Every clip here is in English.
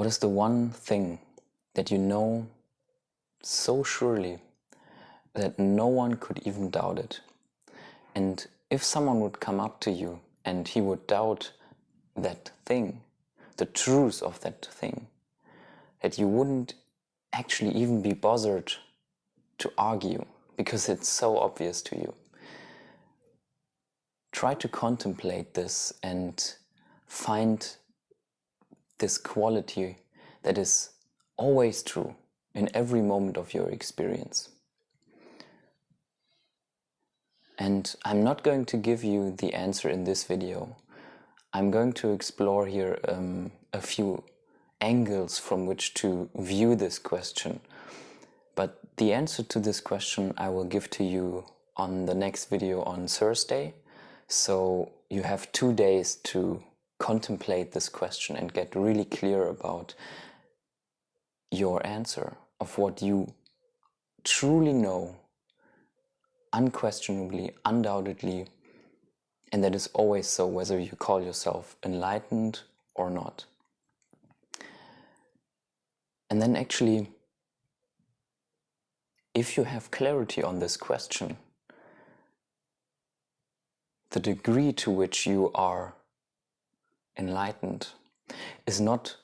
What is the one thing that you know so surely that no one could even doubt it? And if someone would come up to you and he would doubt that thing, the truth of that thing, that you wouldn't actually even be bothered to argue because it's so obvious to you. Try to contemplate this and find this quality that is always true in every moment of your experience. And I'm not going to give you the answer in this video. I'm going to explore here a few angles from which to view this question. But the answer to this question I will give to you on the next video on Thursday. So you have 2 days to contemplate this question and get really clear about your answer of what you truly know, unquestionably, undoubtedly, and that is always so, whether you call yourself enlightened or not. And then actually, if you have clarity on this question, the degree to which you are enlightened is not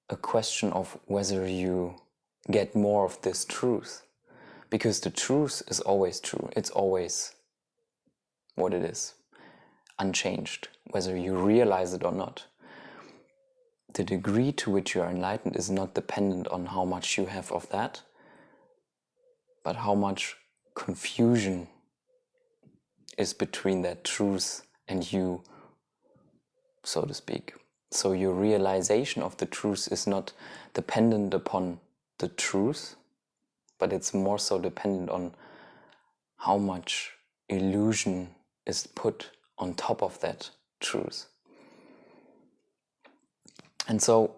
a question of whether you get more of this truth, because the truth is always true. It's always what it is, unchanged, whether you realize it or not. The degree to which you are enlightened is not dependent on how much you have of that, but how much confusion is between that truth and you, so to speak. So your realization of the truth is not dependent upon the truth, but it's more so dependent on how much illusion is put on top of that truth. And so,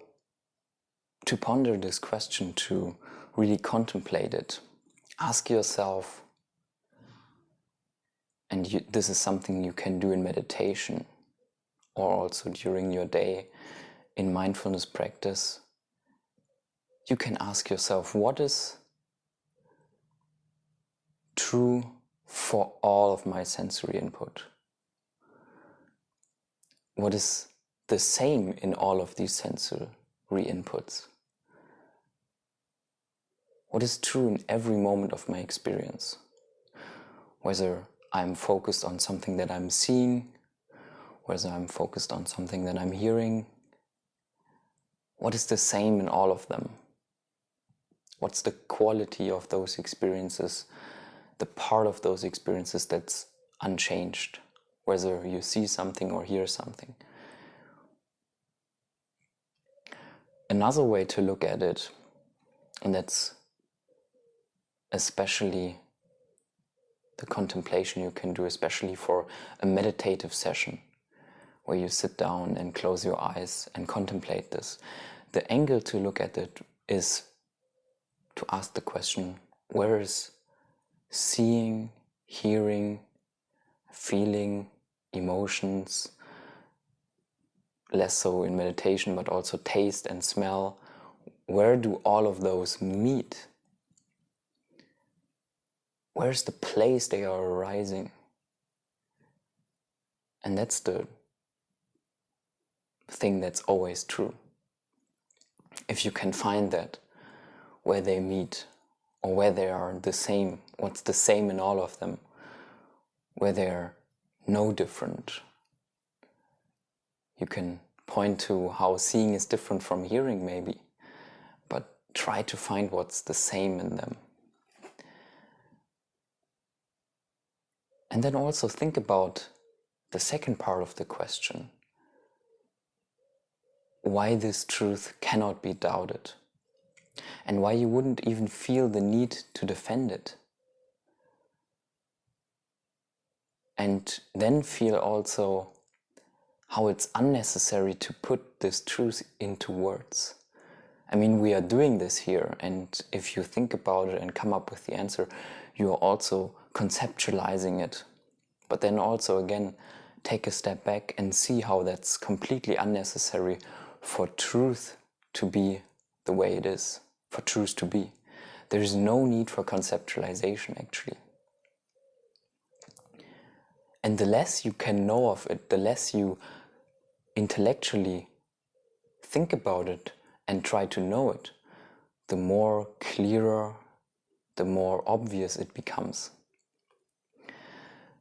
to ponder this question, to really contemplate it, ask yourself, and this is something you can do in meditation or also during your day in mindfulness practice. You can ask yourself, what is true for all of my sensory input? What is the same in all of these sensory inputs? What is true in every moment of my experience? Whether I'm focused on something that I'm seeing, whether I'm focused on something that I'm hearing, what is the same in all of them? What's the quality of those experiences, the part of those experiences that's unchanged, whether you see something or hear something? Another way to look at it, and that's especially the contemplation you can do, especially for a meditative session, where you sit down and close your eyes and contemplate this. The angle to look at it is to ask the question, where is seeing, hearing, feeling, emotions, less so in meditation, but also taste and smell, where do all of those meet? Where's the place they are arising? And that's the thing that's always true. If you can find that, where they meet, or where they are the same, what's the same in all of them, where they're no different. You can point to how seeing is different from hearing maybe, but try to find what's the same in them. And then also think about the second part of the question. Why this truth cannot be doubted, and why you wouldn't even feel the need to defend it. And then feel also how it's unnecessary to put this truth into words. I mean, we are doing this here, and if you think about it and come up with the answer, you are also conceptualizing it. But then also again, take a step back and see how that's completely unnecessary for truth to be the way it is, for truth to be. There is no need for conceptualization, actually. And the less you can know of it, the less you intellectually think about it and try to know it, the more clearer, the more obvious it becomes.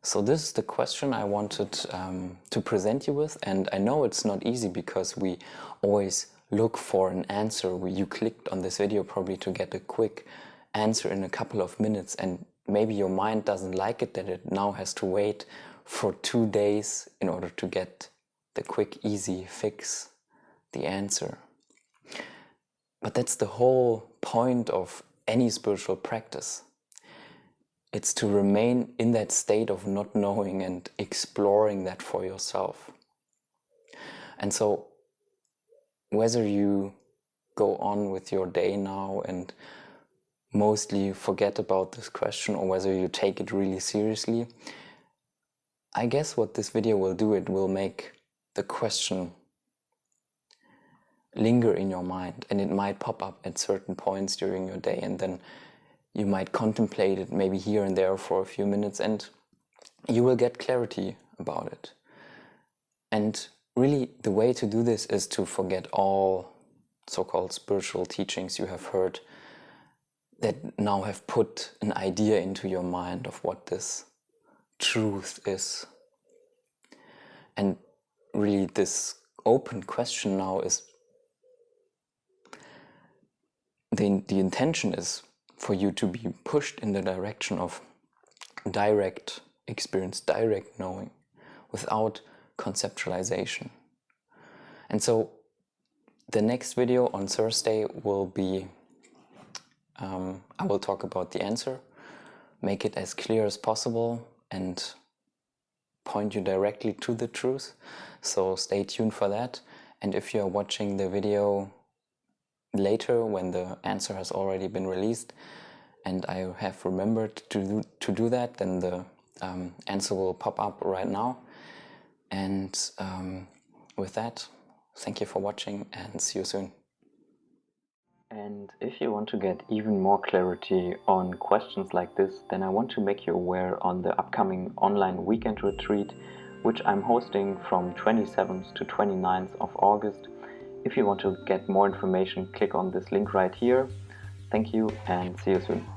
So this is the question I wanted to present you with, and I know it's not easy because we always look for an answer. You clicked on this video probably to get a quick answer in a couple of minutes, and maybe your mind doesn't like it that it now has to wait for 2 days in order to get the quick, easy fix, the answer. But that's the whole point of any spiritual practice. It's to remain in that state of not knowing and exploring that for yourself. And so, whether you go on with your day now and mostly forget about this question, or whether you take it really seriously, I guess what this video will do, it will make the question linger in your mind, and it might pop up at certain points during your day, and then you might contemplate it maybe here and there for a few minutes, and you will get clarity about it. And really, the way to do this is to forget all so-called spiritual teachings you have heard that now have put an idea into your mind of what this truth is. And really, this open question now is, the intention is for you to be pushed in the direction of direct experience, direct knowing, without conceptualization. And so the next video on Thursday will be, I will talk about the answer, make it as clear as possible, and point you directly to the truth. So stay tuned for that. And if you're watching the video later, when the answer has already been released, and I have remembered to do that, then the answer will pop up right now. And with that, thank you for watching, and see you soon. And if you want to get even more clarity on questions like this, then I want to make you aware on the upcoming online weekend retreat, which I'm hosting from 27th to 29th of August. If you want to get more information, click on this link right here. Thank you, and see you soon.